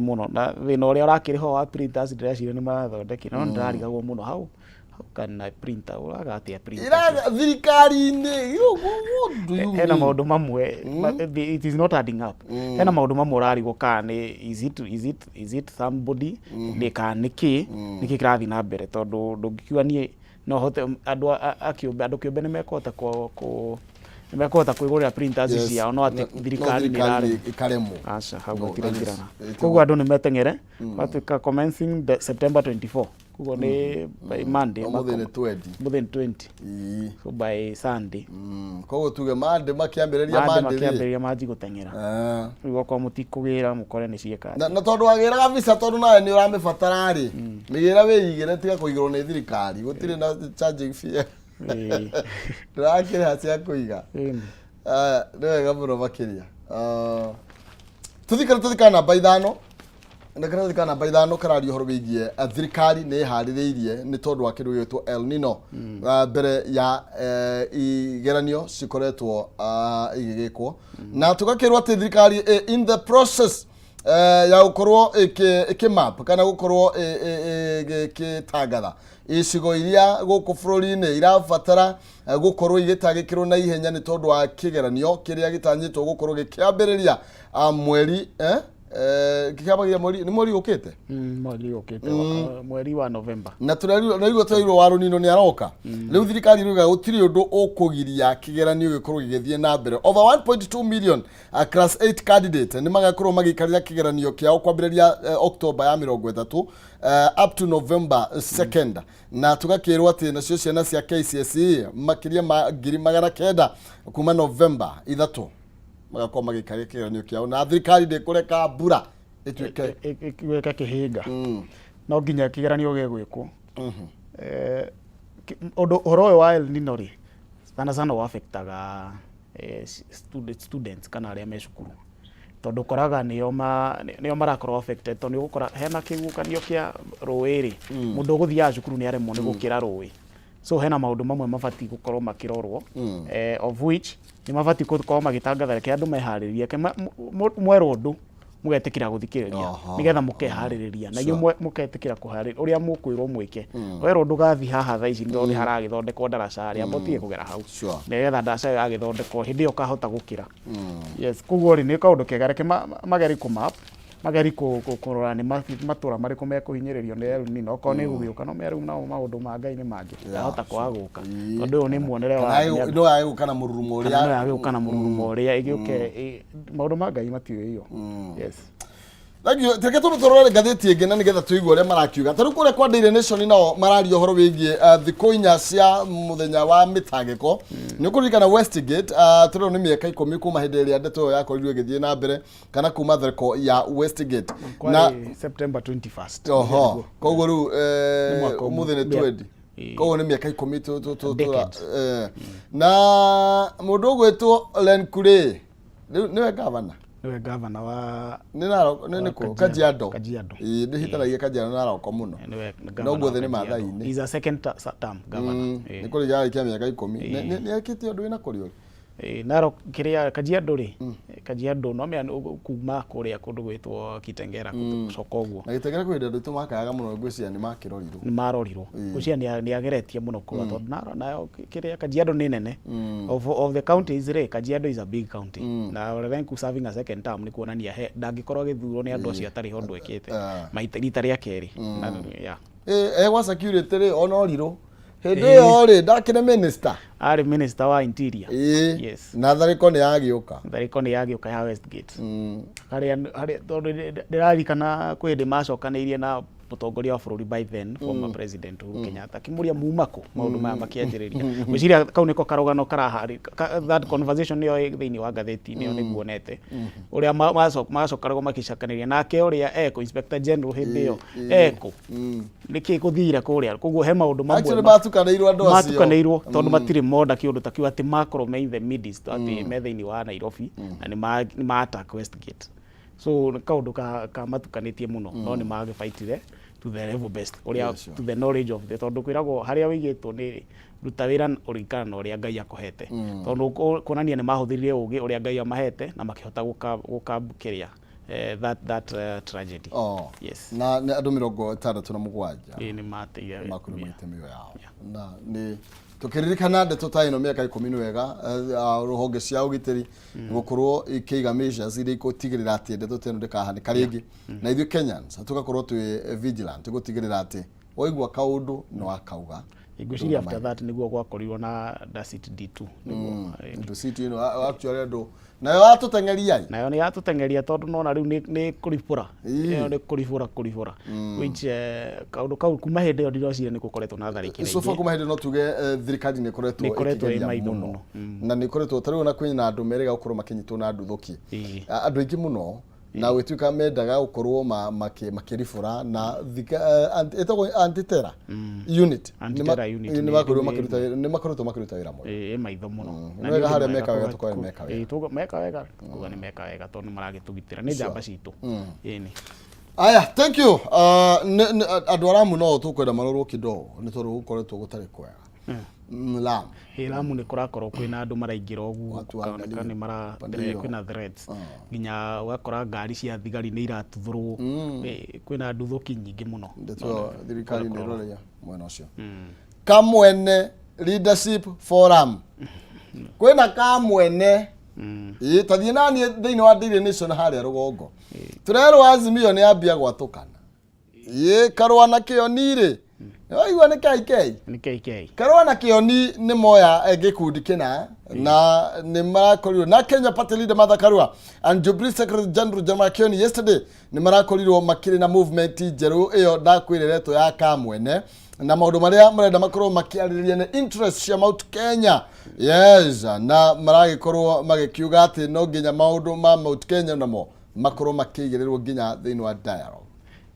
muno na thina uria urakiriho wa printers ndĩreciria nĩ marathondeki no ndarigagwo muno hau kana printer uragatia printer ira thirikari-inĩ hena maũndũ mamwe it is not adding up hena maũndũ mamwe ũrarigwo kana is it somebody nĩki kĩrathiĩ na mbere tondũ ndũngĩkiuga niĩ no hote andũ kĩũmbe nĩmekũhota kwĩgũrĩra printers ciao no atĩ thirikari nĩ ikaremwo aca hau gũtirĩngĩrana koguo andũ nĩmeteng'ere gatuĩka commencing September 24 koguo nĩ by Monday mũthenya 20 so by Sunday koguo tuge Monday makĩambĩrĩria manji gũteng'era rĩu okorwo mũtikũgĩra mũkore nĩ cieka na tondũ wagĩraga visa tondũ nawe nĩ ũramĩbatara rĩ mĩgĩra wĩigĩre tiga kũigĩrwo nĩ thirikari gũtirĩ na charging fee ndĩrakĩrĩha cia kũiga nĩ wega mũno makĩria tũthikana namba ithano kararia ũhoro wĩgiĩ thirikari nĩ ĩharĩrĩirie nĩ tondũ wa kĩndũ gĩgwĩtwo El Nino mbere ya igeranio cikoretwo igĩgĩkwo na tũgakĩrwo atĩ thirikari in the process ya gũkorwo ĩkĩmap kana gũkorwo ĩgĩtangatha icigo iria gũkũ bũrũri-inĩ irabatara gũkorwo igĩtagĩkĩrwo na ihenya nĩ tondũ wa kĩgeranio kĩrĩa gĩtanyĩtwo gũkorwo gĩkĩambĩrĩria mweri kĩkĩambagia mweri ũkĩte mweri wa November na tũrerirwo wa Rũnino nĩ aroka rĩu thirikari ĩrauga gũtirĩ ũndũ ũkũgiria kĩgeranio gĩkorwo gĩgĩthiĩ na mbere over 1.2 million class 8 candidate nĩ magakorwo magĩikarĩra kĩgeranio kĩao kwambĩrĩria October ya 30 up to November 2nd na tũgakĩrwo atĩ nacio ciana cia KCSE makĩria ma 900 kuma November 3 magakorwo magĩikaria kĩgeranio kĩao na thirikari ndĩkũreka mbura ĩtuĩke kĩhĩnga no nginya kĩgeranio gĩgwĩkwo ũhoro ũyũ wa El Nino rĩ sana wafectaga students kana arĩa me cukuru tondũ koraga nĩo marakorwo affected tondũ nĩũgũkora hena kĩguũkanio kĩa rũĩ rĩ mũndũ ũgũthiaga cukuru nĩ aremwo nĩ gũkĩra rũĩ so hena maũndũ mamwe mabatiĩ gũkorwo makĩrorwo of which nĩ mabatiĩ gũkorwo magĩtangatha reke andũ meharĩrĩrie mwerwo ũndũ mũgetĩkĩra gũthikĩrĩria nĩgetha mũkeharĩrĩria na inyuĩ mũgetĩkĩra kũharĩrĩria ũrĩa mũkwĩrwo mwĩke werwo ndũgathiĩ haha thaa ici nĩ haragĩthondekwo ndaraca harĩa mũtige kũgera hau nĩgetha ndaraca ĩyo yagĩthondekwo hĩndĩ ĩyo ũkahota gũkĩra yes koguo rĩ nĩ kaũndũ kega reke mageri kũmap mageri kũrora nĩ matũra marĩkũ mekũhinyĩrĩrio nĩ El Nino okorwo nĩ gũgĩũka no rĩu nao maũndũ ma Ngai nĩ mangĩ yahota kwaga gũka tondũ ũyũ nĩ muonere wa no yagĩũka na mũrurumo ũrĩa ĩgĩũke maũndũ ma Ngai matiũĩ iyo yes Teke tũrore ngathĩti ĩngĩ na nĩgetha tũigue ũrĩa marakiuga tarĩu kũrĩa kwa Daily Nation nao mararia ũhoro wĩgiĩ thikũ inya cia mũthenya wa mĩtangĩko nĩ ũkũririkana Westgate tũrĩo nĩ mĩaka 10 kuma hĩndĩ ĩrĩa ndeto ĩyo yakorirwo ĩgĩthiĩ na mbere kana kuma theko ya Westgate na September 21st koguo rĩu ũmũthĩ nĩ 20 koguo nĩ mĩaka 10 na mũndũ ũgwĩtwo Lenkure nĩwe gavana niwe governor wa nĩko Kajiado nĩ hitanagia Kajiado na Narok mũno no guothe nĩ mathai-inĩ is a second term governor nĩ kũrĩ yarĩkia mĩaka 10 nĩ akĩtie ũndũ wĩna kũrĩ Narok kĩrĩa Kajiado rĩ Kajiado no mĩa kuma kũrĩa kũndũ gwĩtwo Kitengera gũcoka ũguo na Kitengera kwĩ ndũ tũmakaga mũno ngwĩciria nĩ marorirwo ngwĩciria nĩ ageretie mũno kũrĩa tondũ nayo kĩrĩa Kajiado nĩ nene of the counties rĩ Kajiado is a big county na Levenku serving a second term nĩ kuonania ndangĩkorwo agĩthurwo nĩ andũ acio atarĩ ũndũ ekĩte rita rĩa kerĩ wa security rĩ onorirwo hĩndĩ ĩyo rĩ ndakĩrĩ minister arĩ minister wa interior yes na tharĩko nĩ yagĩũka ya Westgate harĩa tondũ ndĩrarikana kwĩ hĩndĩ macokanĩirie na mũtongoria wa bũrũri by then former president Uhuru Kenyatta kimũria mumako maũndũ maya makĩanjĩrĩria gwĩciria kau nĩko karũgano karaharĩ that conversation nĩyo thĩinĩ wa ngathĩti nĩyo nĩguonete ũrĩa macokaragwo makĩcakanĩria nake ũrĩa inspector general hĩndĩ ĩyo nĩkĩ gũthira kũrĩa koguo he maũndũ mamwe actually matukanĩirwo andũ acio matukanĩirwo tondũ matirĩ moda kĩũndũ ta kĩu atĩ makorwo me in the midst atĩ me thĩinĩ wa Nairobi na nĩ ma attack Westgate so kaũndũ ka matukanĩtie mũno no nĩ magĩbaitire to the level best ũrĩa to the knowledge of the tondũ kwĩragwo harĩa wĩigĩtwo nĩ ruta wĩra ũringana na ũrĩa Ngai akũhete tondũ kuonania nĩ mahũthĩrire ũgĩ ũrĩa Ngai amahete na makĩhota gũkabukĩria that tragedy. Yes. Na andå 67 nä mateire makurumanite mĩoyo yao na nĩ tukiririkana ndeto ta ino mĩaka 10 nĩ wega rũhonge cia ũgitĩri gũkorwo ikĩiga measures iria igũtigĩrĩra atĩ ndeto ta ino ndĩkahanĩka rĩngĩ na ithuĩ Kenyans tugakorwo twĩ vigilant gũtigĩrĩra atĩ waigua kaũndũ no akauga. Ngwĩciria after that nĩguo gwakorirwo na Dacit D2 nĩguo Dacit ino actually andũ nayo yatũtengeria nayo nĩ yatũtengeria tondũ nona rĩu nĩ kũribũra ĩyo nĩ kũribũra which kaũndũ kau kuma hĩndĩ ĩyo ndirocire nĩ gũkoretwo na tharĩkĩra sofa kuma hĩndĩ no tuge thirikari nĩ ĩkoretwo ĩkĩgeria mũno na nĩ ĩkoretwo tarĩu na kwĩna andũ merĩga gũkorwo makĩnyitwo na nduthũki andũ aingĩ mũno na gwĩtuĩka mendaga gũkorwo makĩribũra na ĩtagwo anti-terror unit nĩ makoretwo makĩruta wĩra mwega maitho mũno na wega harĩa meka wega tũkorwo meka wega kuga nĩ meka wega tondũ nĩ maragĩtũgitĩra nĩ njamba citũ ĩni. Aya, thank you. Andũ aramu no tũkwenda marorwo kidogo nĩ tondũ gũkoretwo gũtarĩ kwega. Lamu nĩ kũrakorwo kwĩna andũ maraingĩra ũguo kaoneka nĩ kwĩna threats nginya ũgakora ngari cia thigari nĩ iratuthũrwo kwĩna nduthũki nyingĩ mũno. Ndeto thirikari nĩ ĩroreria mwena ũcio. Kameme Leadership Forum kwĩna Kameme tathiĩ nani thĩinĩ wa Daily Nation harĩa rũgongo tũrerwo Azimio nĩ ambia gwatũkana karũa na Kĩoni rĩ waigua nĩ KK karũa na Kĩoni nĩ moya gĩkundi kĩna na nĩ marakorirwo na Kenya Party Leader Martha Karua and Jubilee Secretary General Jama Kĩoni yesterday nĩ marakorirwo makĩrĩ na movement njerũ ĩyo ndakwĩreretwo ya Kameme na maũndũ marĩa marenda makorwo makĩarĩrĩria nĩ interest cia Mount Kenya. Yes, na maragĩkorwo magĩkiuga atĩ no nginya maũndũ ma Mount Kenya namo makorwo makĩigĩrĩrwo nginya thĩinĩ wa dialogue.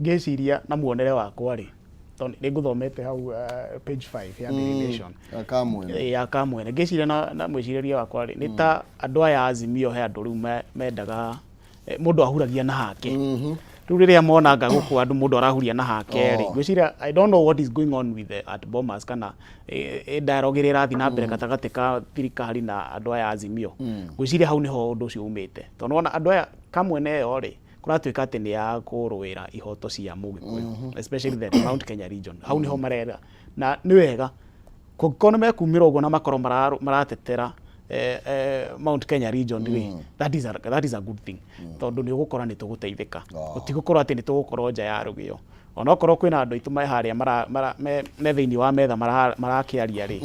Ngĩciria na muonere wakwa rĩ tondũ nĩ ngũthomete hau page 5 ya Daily Nation ya Kameme ngĩciria na mwĩcirĩria wakwa rĩ nĩ ta andũ aya Azimio he andũ rĩu mendaga mũndũ ahuragia na hake rĩu rĩrĩa monanga gũkũ andũ mũndũ arahuria na hake rĩ ngwĩciria I don't know what is going on with the at Bomas kana dialogue ĩrĩa ĩrathiĩ na mbere gatagatĩ ka thirikari na andũ aya Azimio ngwĩciria hau nĩho ũndũ ũcio umĩte tondũ ona andũ aya Kameme ĩyo rĩ kũratuĩka atĩ nĩ ya kũrũĩra ihoto cia Mũgĩkũyũ especially the Mount Kenya region hau nĩho marera na nĩ wega kũngĩkorwo nĩ mekumĩra ũguo na makorwo maratetera Mount Kenya region that is a good thing tondu ni gukora ni tugũteithĩka gutigũkorwo atĩ ni tugũkorwo nja ya rũgĩo ona okorwo kwĩna andũ aitũ me harĩa me thĩinĩ wa metha marakĩaria rĩ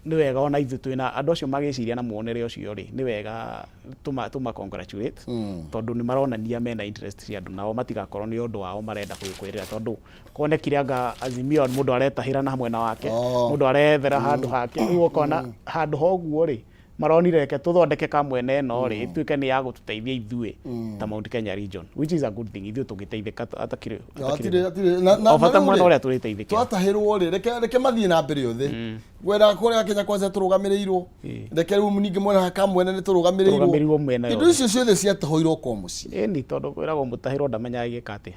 nĩ wega ona ithuĩ twĩna andũ acio magĩciria na muonere ũcio rĩ nĩ wega tuma congratulate tondu nĩ maronania mena interest cia andũ nao matigakorwo nĩ ũndũ wao marenda kwĩrĩra tondu konekire anga Azimio mũndũ aretahĩra na mwena wake mũndũ arethera handũ hake rĩu ũkona handũ hoguo rĩ maronire reke tũthondeke Kameme ĩno rĩ ĩtuĩke nĩ ya gũtũteithia ithuĩ ta Mount Kenya region which is a good thing ithuĩ tũgĩteithĩka atakĩrĩ bata mwena ũrĩa tũrĩteithĩka twatahĩrwo rĩ reke mathiĩ na mbere othe gwera kũrĩa Kenya Kwanza tũrũgamĩrĩirwo reke rĩu ningĩ mwena wa Kameme nĩ tũrũgamĩrĩirwo indo icio ciothe ciatahĩirwo kwa mũciĩ ĩni tondũ kwĩragwo mũtahĩrwo ndamenyaga igĩka atĩa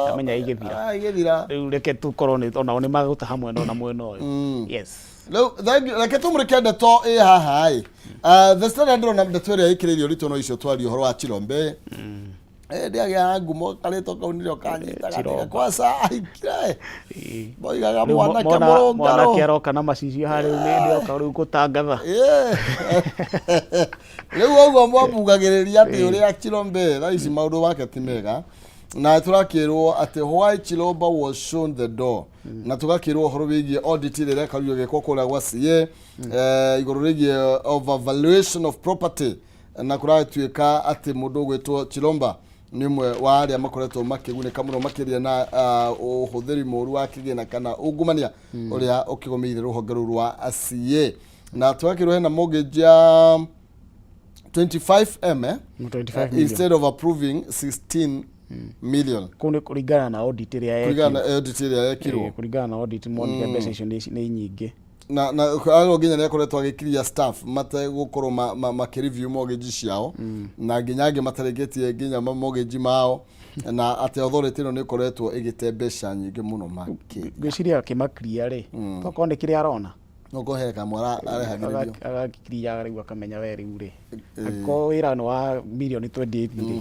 ndamenyaga igĩthira rĩu reke tũkorwo onao nĩ magũtaha mwena ona mwena ũyũ yes. Reke tumurike ndeto haha the Standard na ndeto ĩrĩa ĩkĩrĩirio ritũ no icio twari ũhoro wa Chilombe ndiagĩa ngumo karĩtwo kau nĩrĩo kanyitaga kwa saa ikire boigaga mwanake mũrũngaro mwanake aroka na macicio harĩ nĩ ndĩoka rĩu gũtangatha rĩu ũguo mwambugagĩrĩria atĩ ũrĩa Chilombe thaa ici maũndũ make ti mega na turakirwo ati why Chilombe was shown the door na tugakirwo horo wĩgie audit ĩrĩa ĩkario gĩkwo kũrĩa gwa CA igũrũ rĩgie overvaluation of property na kũratuĩka atĩ mũndũ gwĩtwo Chilombe nĩ ũmwe wa arĩa makoretwo makĩgunĩka mũno makĩria na ũhũthĩri mũru wa kĩgĩna kana ungumania ũrĩa ũkĩgomeire rũhonge rũu rwa CA na tugakirwo hena mortgage ya 25M instead of approving 16 million kuringana na audit ĩrĩa yekirwo kuringana na audit monire mbeca icio nĩ nyingĩ na aro nginya nĩ akoretwo agĩkiria staff mategũkorwo makĩreview mortgage ciao na nginya angĩ mataregetie nginya mortgage mao na ati authority ĩno nĩ ĩkoretwo ĩgĩte mbeca nyingĩ mũno makĩ ngwĩciria akĩmakria rĩ tokorwo nĩ kĩrĩa arona no goheka mwara arehagĩrĩrio agakĩria rĩu akamenya we rĩu rĩ ako wĩra nĩ wa million 28 rĩ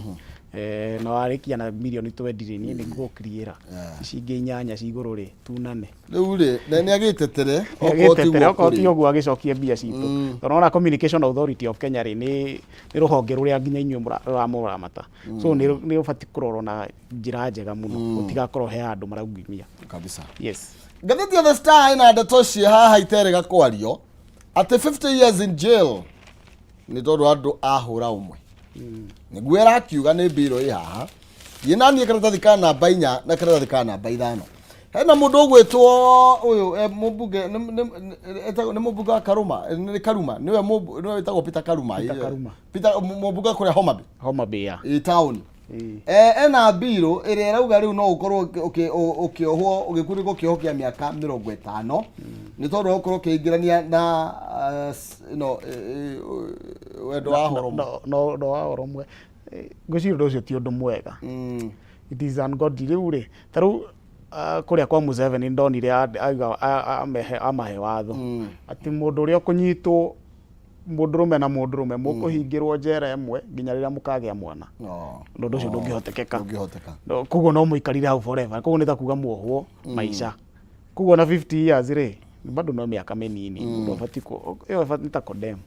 na warikia na milioni 20 ni ngũkiriĩra cingĩ 8 cigũrũ ri tunane rĩu ri nĩ agĩtetere okorwo ti ũguo agĩcokia mbia citũ tondũ Communication Authority of Kenya ri nĩ rũhonge rũrĩa nginya inyuĩ mũramũramata so nĩ ũbatiĩ kũrorwo na njĩra njega mũno gũtigakorwo he andũ maraungumia kabisa. Yes. Ngathĩti ya The Star ĩna ndeto cia haha iterega kwario atĩ 50 years in jail nĩ tondũ andũ ahũra ũmwe nĩguo ĩrakiuga nĩ mbirũ ĩ haha yĩnanie karatathi ka namba 4 na karatathi ka namba 5 hena mũndũ ũgwĩtwo ũyũ mũmbunge nĩ mũmbunge wa Karuma nĩwe wĩtagwo Peter Karuma mũmbunge kũrĩa Homa Bay ĩ town ena mbirũ ĩrĩa ĩrauga rĩu no ũkorwo ũkĩohwo ũgĩkunĩkwo kĩoho kĩa mĩaka 50 nĩ tondũ ũkorwo ũkĩingĩrania na wendo wa horo mwe ngwĩciria ũndũ ũcio ti ũndũ mwega. It is ungodly rĩu rĩ ta rĩu kũrĩa kwa Museveni ndonire amahe watho atĩ mũndũ ũrĩa ũkũnyitwo mũndũrũme na mũndũrũme mũkũhingĩrwo njera ĩmwe nginya rĩrĩa mũkagĩa mwana ũndũ ũcio ndũngĩhotekeka koguo no mũikarire hau forever koguo nĩ ta kuga muohwo maica koguo na 50 years rĩ bado no mĩaka mĩnini mũndũ abatiĩ ta condemn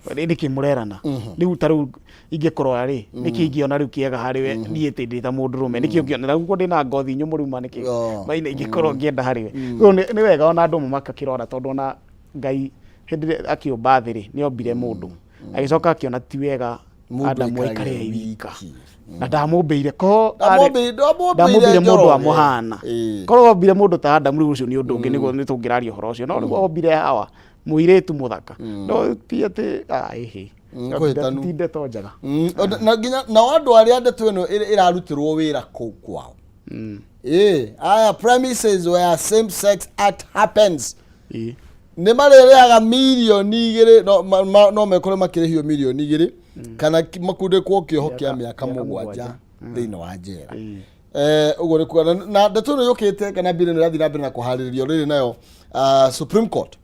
nĩ kĩmũrerana rĩu ta rĩu ingĩkorwo rĩ nĩkĩ ingĩona rĩu kĩega harĩ we niĩ ndĩ ta mũndũrũme nĩkĩ ũngĩona rĩu ndĩna ngothi nyũmũ ma nĩkĩ maina ingĩkorwo ngĩenda harĩ we nĩ wega ona andũ makakĩrora tondũ ona Ngai hĩndĩ akĩũmba thĩ rĩ nĩ ombire mũndũ agĩcoka akĩona ti wega Adamu aikare wika na ndamũmbĩire ndamũmbĩire mũndũ amũhana korwo ombire mũndũ ta Adamu rĩu ũcio nĩ ũndũ ũngĩ nĩguo nĩ tũngĩraria ũhoro ũcio no rĩu ombire Hawa mũirĩtu mũthaka no ti atĩ ti ndeto njega na nginya na andũ arĩa ndeto ĩno ĩrarutĩrwo wĩra kũu kwao aya premises where same sex act happens nĩ marĩrĩaga milioni 2 no mekore makĩrĩhio milioni 2 kana makundĩkwo kĩoho kĩa mĩaka 7 thĩinĩ wa njera ũguo nĩ kuona na ndeto ĩno yũkĩte kana mbirũ nĩ ĩrathiĩ na mbere na kũharĩrĩrio rĩrĩ nayo Supreme Court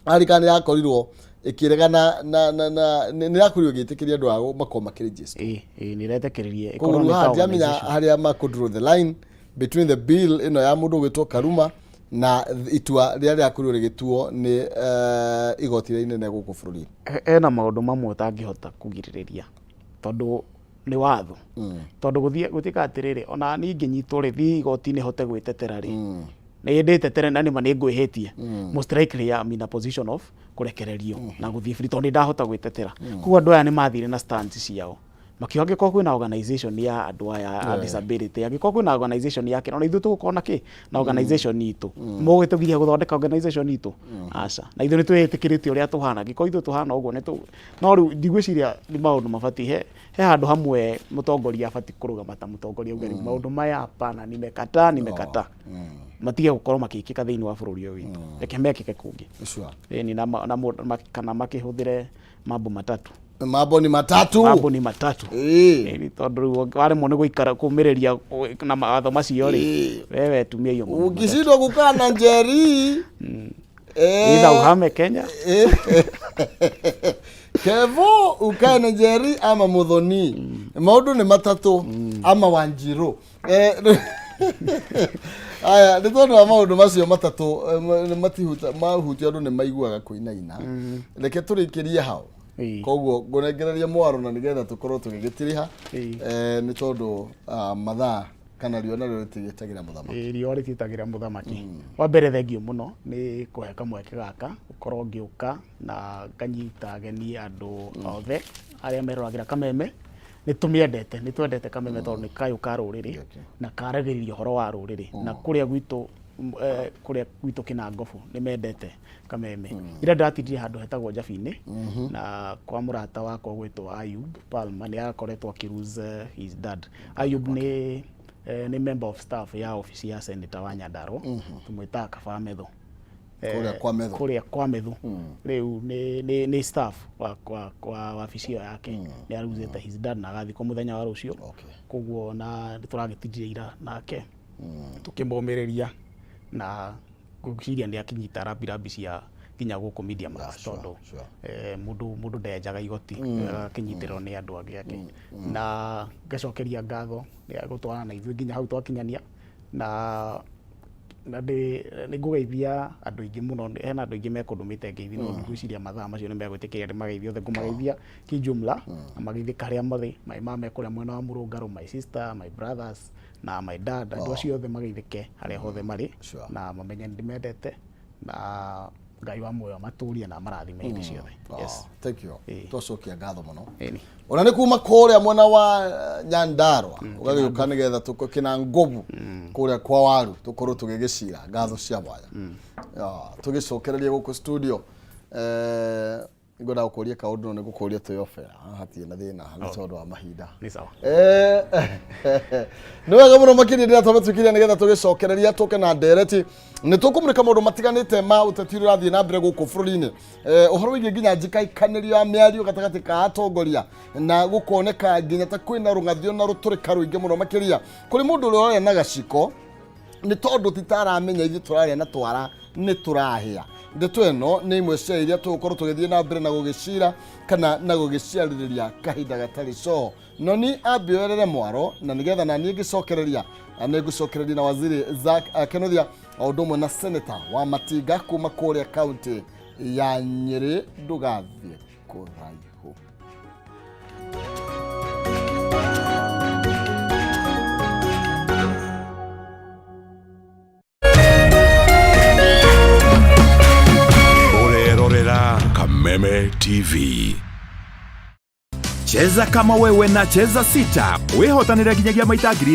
arikana yakorirwo ĩkĩregana nĩ yakorirwo ĩgĩtĩkĩria andũ ao makorwo makĩregister nĩ ĩretĩkĩrĩrie jamenya harĩa makũdraw the line between the bill ĩno ya mũndũ ũgwĩtwo Karuma na itua rĩrĩa rĩakorirwo rĩgĩtuo nĩ igoti rĩa inene gũkũ bũrũri ena maũndũ mamwe ũtangĩhota kũgirĩrĩria tondũ nĩ watho tondũ gũtuĩka atĩrĩrĩ ona niĩ ingĩnyitwo rĩ thiĩ igoti-inĩ hote gwĩtetera rĩ nĩ ndĩtetere na nĩma nĩ ngwĩhĩtie most likely I'm in a position of kũrekererio na gũthiĩ free tondũ ndahota gwĩtetera koguo andũ aya nĩ mathire na stance ciao makĩoha angĩkorwo kwĩna organization ya andũ aya a disability angĩkorwo kwĩna organization yake ona ithuĩ tũgũkorwo na kĩ na organization itũ mũgĩtũgiria gũthondeka organization itũ aca na ithuĩ nĩ twĩtĩkĩrĩtie ũrĩa tũhana angĩkorwo ithuĩ tũhana ũguo no rĩu ndigwĩciria nĩ maũndũ mabatiĩ he handũ hamwe mũtongoria abatiĩ kũrũgama ta mũtongoria uga rĩu maũndũ maya hapana nimekata matige gũkorwo makĩkĩka thĩinĩ wa bũrũri ũyũ witũ reke mekĩke kũngĩ kana makĩhũthĩre mambo matatu mambo ni matatu tondũ waremwo nĩ gũikara kũmĩrĩria na mawatho macio rĩ wewe tumia hiyo ukishindwa kukaa na Njeri either uhame Kenya Kevo ukae na Njeri ama Muthoni maũndũ nĩ matatu ama Wanjiru aya nĩ tondũ wa maũndũ macio matatũ mahutia andũ nĩ maiguaga kũinaina reke tũrĩkĩrie hau koguo ngũnengereria mwaro na nĩgetha tũkorwo tũgĩgĩtiriha nĩ tondũ mathaa kana riũa narĩo rĩtigĩtagĩra mũthamaki riũa rĩtitagĩra mũthamaki wa mbere thengio mũno nĩ kũhe kamweke gaka gũkorwo ngĩũka na nganyita ageni andũ othe arĩa meroragĩra Kameme nĩ twendete Kameme tondũ nĩ kayũ ka rũrĩrĩ na karagĩrĩria ũhoro wa rũrĩrĩ na kũrĩa gwitũ Kinangobu nĩ mendete Kameme ira ndatindire handũ hetagwo Njabi-inĩ na kwa mũrata wakwa gwĩtwo Ayub Palma nĩ akoretwo akĩruze his dad Ayub nĩ member of staff ya ofisi ya Senator wa Nyandarua tumwĩtaga Kabametho kũrĩa kwa Methu rĩu nĩ staff wa wabici ĩyo yake nĩ aruzĩte his dad na agathikwo mũthenya wa rũciũ koguo na tũragĩtindire ira nake tũkĩmũmĩrĩria na ngũciria nĩ akinyita rambirambi cia nginya guku media mass tondu mundu ndenjaga igoti kinyitiro ni andu angi ake na ngacokeria ngatho ya gutwara na ithuĩ nginya hau twakinyania na nĩ ngũgeithia andũ aingĩ mũno, hena andũ aingĩ mekũndũmĩte ngeithi no ngwĩciria mathaa macio nĩ megwĩtĩkĩria ndĩmageithie othe, ngũmageithia kijumla na mageithi karĩa marĩ mame kũrĩa mwena wa Mũrũngarũ, my sister, my brothers na my dad, andũ acio othe mageithĩke harĩa hothe marĩ na mamenye ndĩmendete na Ngai wa muoyo matũrie na marathime hĩndĩ ciothe. Yes, thank you. Twacokia ngatho mũno. Ona nĩ kuma kũrĩa mwena wa Nyandarua ũgagĩũka nĩgetha tũkĩna ngobu kũrĩa kwa waru tũkorwo tũgĩgĩcira ngatho cia mwanya. Tũgĩcokereria gũkũ studio ngwenda gũkũria kaũndũ nĩ gũkũria Toyofera hatirĩ na thĩna nĩ tondũ wa mahinda. Nĩ sawa. Nĩ wega mũno makĩria rĩrĩa twamĩtũkiria nĩgetha tũgĩcokereria tũke na ndereti nĩ tũkũmũrĩka maũndũ matiganĩte ma ũteti ũrĩa ũrathiĩ na mbere gũkũ bũrũri-inĩ. Ũhoro wĩgiĩ nginya njikaĩkanĩrio ya mĩario gatagatĩ ka atongoria na gũkoneka nginya ta kwĩna rũng'athio na rũtũrĩka rũingĩ mũno makĩria kũrĩ mũndũ ũrĩa ũrĩa na gaciko nĩ tondũ titaramenya ithuĩ tũrarĩa na twara nĩ tũrahĩa. Ndeto ĩno nĩ imwe cia iria tũgũkorwo tũgĩthiĩ na mbere na gũgĩcira kana na gũgĩciarĩrĩria kahinda gatarĩ so no ni ambĩoerere mwaro na nĩgetha na niĩ ngĩcokereria nĩ ngũcokereria na waziri Zack Kenothia o ũndũ ũmwe na senator wa Matinga kuma kũrĩa kaunti ya Nyĩrĩ ndũgathiĩ kũraihu. Kameme TV. Cheza kama wewe na cheza sita. Wehotanĩra nginyagia maita ngiri